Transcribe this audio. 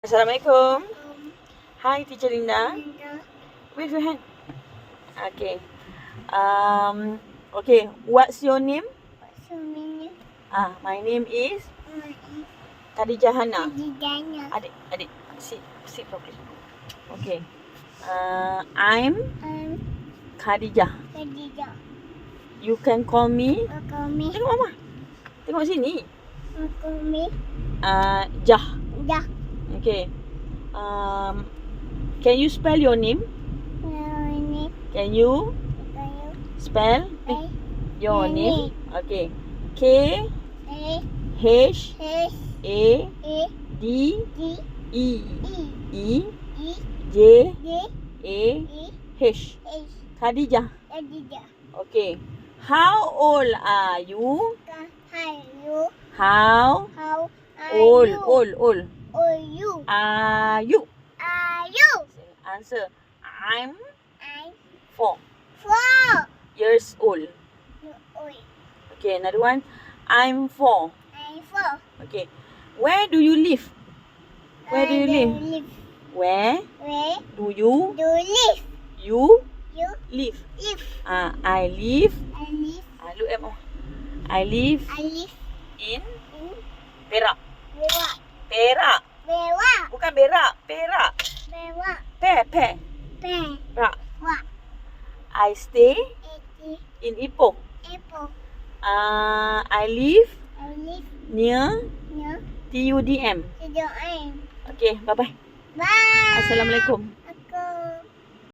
Assalamualaikum. Hi, Teacher Linda. Wave your hand. Okay. Okay. What's your name? My name is Khadijah Hana. Adik. Sit properly. Okay. I'm Khadijah. You can call me. Tengok Mama. Tengok sini. Jah. Okay. Can you spell your name? Can you spell your name? Okay. K H A D E J A H. Khadijah. Okay. How old are you? How old are you? Answer. I'm 4 years old. Okay, another one. I'm 4. Okay. Where do you live? Where do you live? Where do you live? I live. Look at Mom. I live in Perak. Perak. Bukan berak. Perak. Perak. I stay in Ipoh. I live near TUDM. Okay, bye-bye. Bye. Assalamualaikum. Aku.